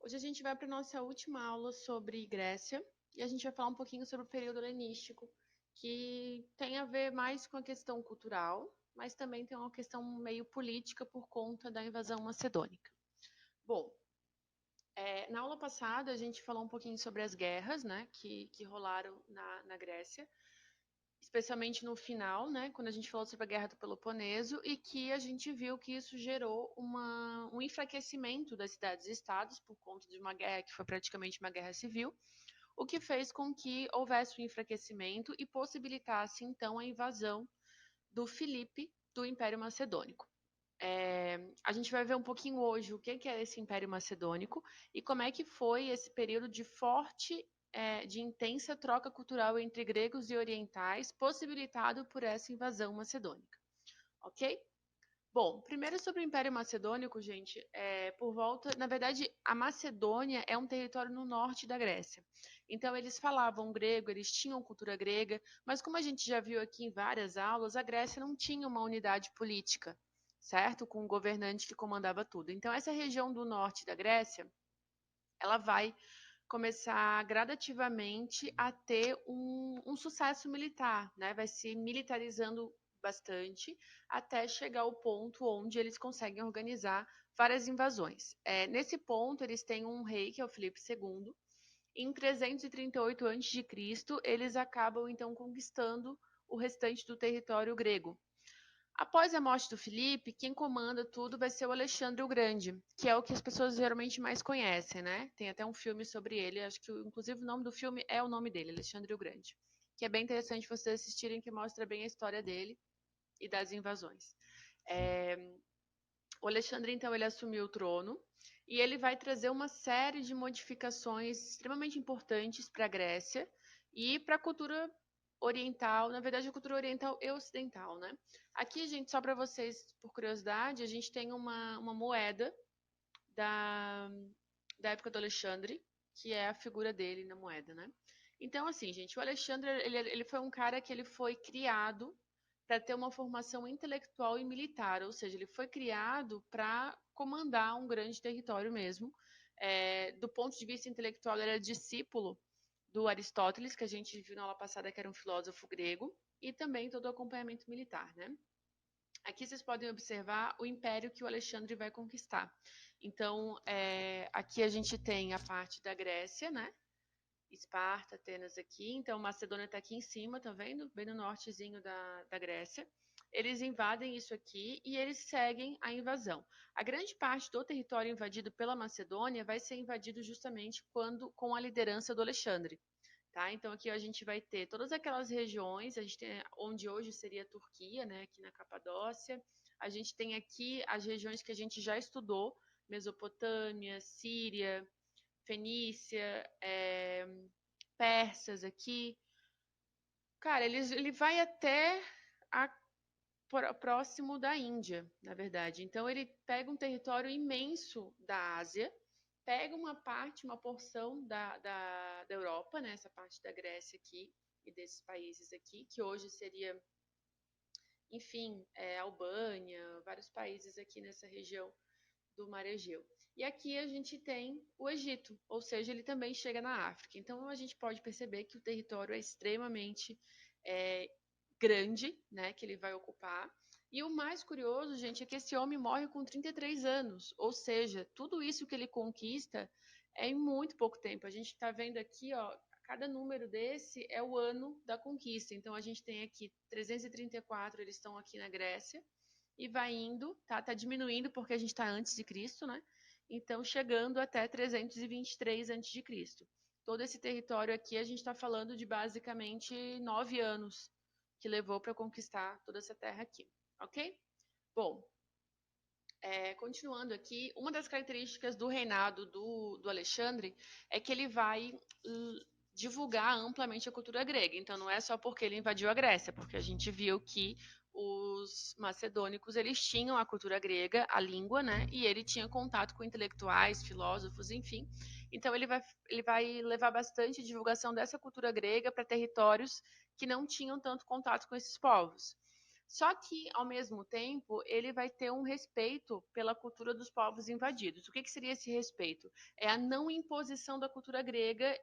Hoje a gente vai para a nossa última aula sobre Grécia e a gente vai falar um pouquinho sobre o período helenístico, que tem a ver mais com a questão cultural, mas também tem uma questão meio política por conta da invasão macedônica. Bom, na aula passada a gente falou um pouquinho sobre as guerras, né, que rolaram na Grécia, especialmente no final, né, quando a gente falou sobre a Guerra do Peloponeso, e que a gente viu que isso gerou um enfraquecimento das cidades-estados por conta de uma guerra que foi praticamente uma guerra civil, o que fez com que houvesse um enfraquecimento e possibilitasse, então, a invasão do Filipe do Império Macedônico. A gente vai ver um pouquinho hoje o que é esse Império Macedônico e como é que foi esse período de de intensa troca cultural entre gregos e orientais, possibilitado por essa invasão macedônica. Ok? Bom, primeiro sobre o Império Macedônico, gente, na verdade, a Macedônia é um território no norte da Grécia. Então, eles falavam grego, eles tinham cultura grega, mas como a gente já viu aqui em várias aulas, a Grécia não tinha uma unidade política, certo? Com um governante que comandava tudo. Então, essa região do norte da Grécia, ela vai começar gradativamente a ter um sucesso militar, né? Vai se militarizando bastante até chegar ao ponto onde eles conseguem organizar várias invasões. Nesse ponto, eles têm um rei, que é o Filipe II. Em 338 a.C., eles acabam, então, conquistando o restante do território grego. Após a morte do Filipe, quem comanda tudo vai ser o Alexandre o Grande, que é o que as pessoas geralmente mais conhecem, né? Tem até um filme sobre ele, acho que inclusive o nome do filme é o nome dele, Alexandre o Grande, que é bem interessante vocês assistirem, que mostra bem a história dele e das invasões. O Alexandre, então, ele assumiu o trono e ele vai trazer uma série de modificações extremamente importantes para a Grécia e para a cultura oriental, na verdade, a cultura oriental e ocidental, né? Aqui, gente, só para vocês, por curiosidade, a gente tem uma moeda da, da época do Alexandre, que é a figura dele na moeda, né? Então, assim, gente, o Alexandre, ele foi um cara que ele foi criado para ter uma formação intelectual e militar, ou seja, ele foi criado para comandar um grande território mesmo. Do ponto de vista intelectual, ele era discípulo do Aristóteles, que a gente viu na aula passada que era um filósofo grego, e também todo o acompanhamento militar, né? Aqui vocês podem observar o império que o Alexandre vai conquistar. Então, aqui a gente tem a parte da Grécia, né? Esparta, Atenas aqui. Então, Macedônia está aqui em cima, tá vendo? Bem no nortezinho da Grécia. Eles invadem isso aqui e eles seguem a invasão. A grande parte do território invadido pela Macedônia vai ser invadido justamente com a liderança do Alexandre. Tá? Então, aqui a gente vai ter todas aquelas regiões, a gente tem onde hoje seria a Turquia, né? Aqui na Capadócia. A gente tem aqui as regiões que a gente já estudou, Mesopotâmia, Síria, Fenícia, persas aqui. Cara, ele vai até próximo da Índia, na verdade. Então, ele pega um território imenso da Ásia, pega uma parte, uma porção da Europa, né, essa parte da Grécia aqui e desses países aqui, que hoje seria, enfim, Albânia, vários países aqui nessa região do Mar Egeu. E aqui a gente tem o Egito, ou seja, ele também chega na África. Então a gente pode perceber que o território é extremamente grande, né, que ele vai ocupar. E o mais curioso, gente, é que esse homem morre com 33 anos, ou seja, tudo isso que ele conquista é em muito pouco tempo. A gente está vendo aqui, ó, cada número desse é o ano da conquista. Então a gente tem aqui 334, eles estão aqui na Grécia, e vai indo, tá diminuindo porque a gente está antes de Cristo, né? Então, chegando até 323 antes de Cristo. Todo esse território aqui, a gente está falando de basicamente 9 anos que levou para conquistar toda essa terra aqui, ok? Bom, continuando aqui, uma das características do reinado do Alexandre é que ele vai divulgar amplamente a cultura grega. Então, não é só porque ele invadiu a Grécia, porque a gente viu que os macedônicos, eles tinham a cultura grega, a língua, né? E ele tinha contato com intelectuais, filósofos, enfim. Então, ele vai levar bastante divulgação dessa cultura grega para territórios que não tinham tanto contato com esses povos. Só que, ao mesmo tempo, ele vai ter um respeito pela cultura dos povos invadidos. O que seria esse respeito? É a não imposição da cultura grega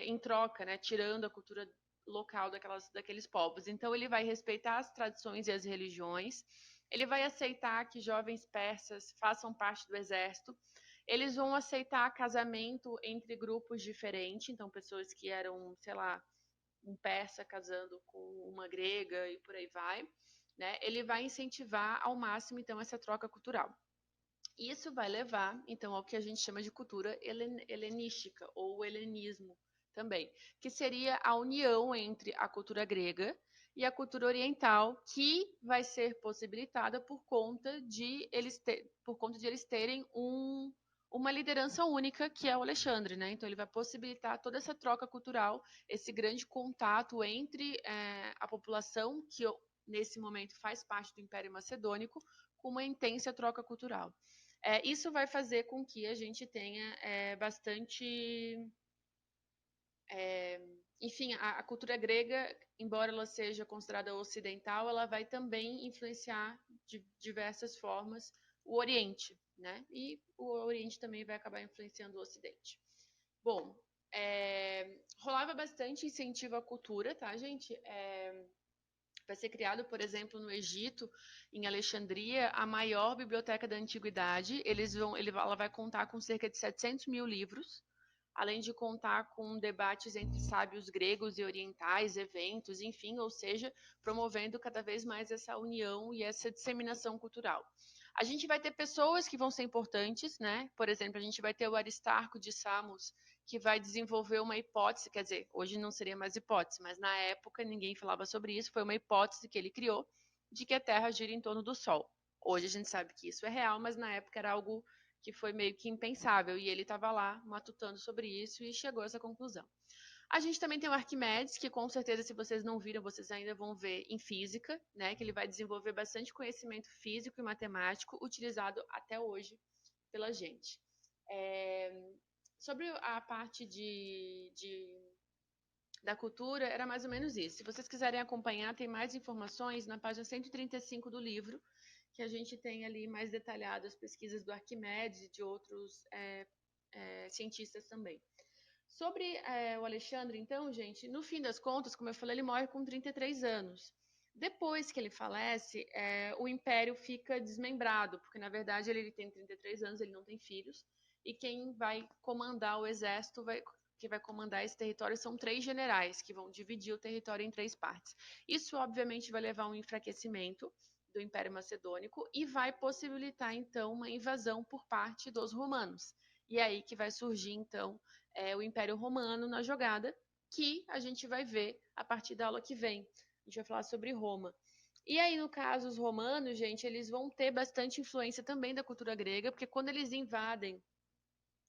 em troca, né, tirando a cultura local daqueles povos. Então, ele vai respeitar as tradições e as religiões, ele vai aceitar que jovens persas façam parte do exército, eles vão aceitar casamento entre grupos diferentes, então pessoas que eram, sei lá, um persa casando com uma grega e por aí vai, né? Ele vai incentivar ao máximo então essa troca cultural. Isso vai levar então ao que a gente chama de cultura helenística ou helenismo também, que seria a união entre a cultura grega e a cultura oriental, que vai ser possibilitada por conta de eles terem uma liderança única, que é o Alexandre, né? Então ele vai possibilitar toda essa troca cultural, esse grande contato entre a população que nesse momento faz parte do Império Macedônico, com uma intensa troca cultural. Isso vai fazer com que a gente tenha bastante. Enfim, a cultura grega, embora ela seja considerada ocidental, ela vai também influenciar de diversas formas o Oriente, né? E o Oriente também vai acabar influenciando o Ocidente. Bom, rolava bastante incentivo à cultura, tá, gente? Vai ser criado, por exemplo, no Egito, em Alexandria, a maior biblioteca da antiguidade. Ela vai contar com cerca de 700 mil livros, além de contar com debates entre sábios gregos e orientais, eventos, enfim, ou seja, promovendo cada vez mais essa união e essa disseminação cultural. A gente vai ter pessoas que vão ser importantes, né? Por exemplo, a gente vai ter o Aristarco de Samos, que vai desenvolver uma hipótese, quer dizer, hoje não seria mais hipótese, mas na época ninguém falava sobre isso, foi uma hipótese que ele criou de que a Terra gira em torno do Sol. Hoje a gente sabe que isso é real, mas na época era algo que foi meio que impensável, e ele estava lá matutando sobre isso e chegou a essa conclusão. A gente também tem o Arquimedes, que com certeza, se vocês não viram, vocês ainda vão ver em física, né? Que ele vai desenvolver bastante conhecimento físico e matemático, utilizado até hoje pela gente. Sobre a parte da cultura, era mais ou menos isso. Se vocês quiserem acompanhar, tem mais informações na página 135 do livro, que a gente tem ali mais detalhado as pesquisas do Arquimedes e de outros cientistas também. Sobre o Alexandre, então, gente, no fim das contas, como eu falei, ele morre com 33 anos. Depois que ele falece, o império fica desmembrado, porque na verdade ele tem 33 anos, ele não tem filhos, e quem vai comandar o exército, que vai comandar esse território, são 3 generais, que vão dividir o território em 3 partes. Isso, obviamente, vai levar a um enfraquecimento do Império Macedônico e vai possibilitar, então, uma invasão por parte dos romanos. E é aí que vai surgir, então, o Império Romano na jogada, que a gente vai ver a partir da aula que vem. A gente vai falar sobre Roma. E aí, no caso, os romanos, gente, eles vão ter bastante influência também da cultura grega, porque quando eles invadem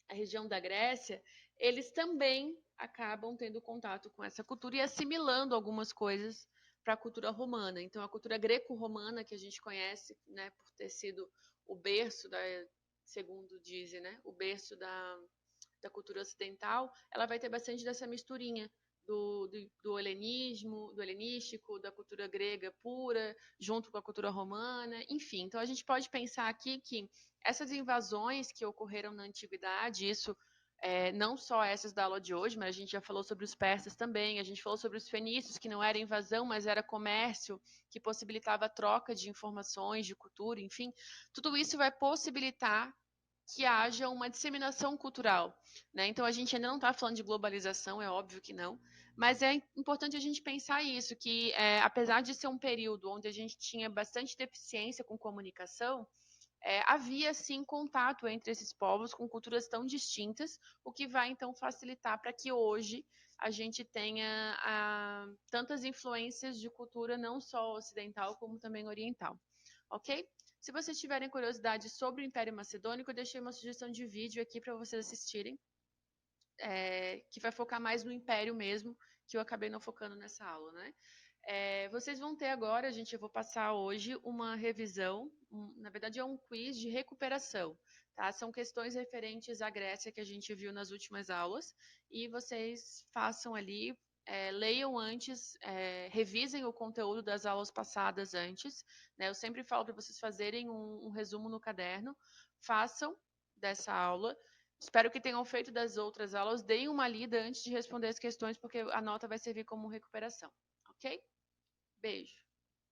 a região da Grécia, eles também acabam tendo contato com essa cultura e assimilando algumas coisas para a cultura romana. Então, a cultura greco-romana, que a gente conhece, né, por ter sido o berço segundo dizem, né, o berço da cultura ocidental, ela vai ter bastante dessa misturinha do helenístico, da cultura grega pura, junto com a cultura romana, enfim. Então, a gente pode pensar aqui que essas invasões que ocorreram na antiguidade, isso não só essas da aula de hoje, mas a gente já falou sobre os persas também, a gente falou sobre os fenícios, que não era invasão, mas era comércio, que possibilitava a troca de informações, de cultura, enfim. Tudo isso vai possibilitar que haja uma disseminação cultural, né? Então, a gente ainda não está falando de globalização, é óbvio que não, mas é importante a gente pensar isso, que apesar de ser um período onde a gente tinha bastante deficiência com comunicação, havia sim contato entre esses povos com culturas tão distintas, o que vai então facilitar para que hoje a gente tenha tantas influências de cultura não só ocidental como também oriental, ok? Se vocês tiverem curiosidade sobre o Império Macedônico, eu deixei uma sugestão de vídeo aqui para vocês assistirem, que vai focar mais no Império mesmo, que eu acabei não focando nessa aula, né? Vocês vão ter agora, eu vou passar hoje uma revisão, na verdade é um quiz de recuperação, tá? São questões referentes à Grécia que a gente viu nas últimas aulas, e vocês façam ali, leiam antes, revisem o conteúdo das aulas passadas antes, né? Eu sempre falo para vocês fazerem um resumo no caderno, façam dessa aula. Espero que tenham feito das outras aulas, deem uma lida antes de responder as questões, porque a nota vai servir como recuperação, ok? Beijo!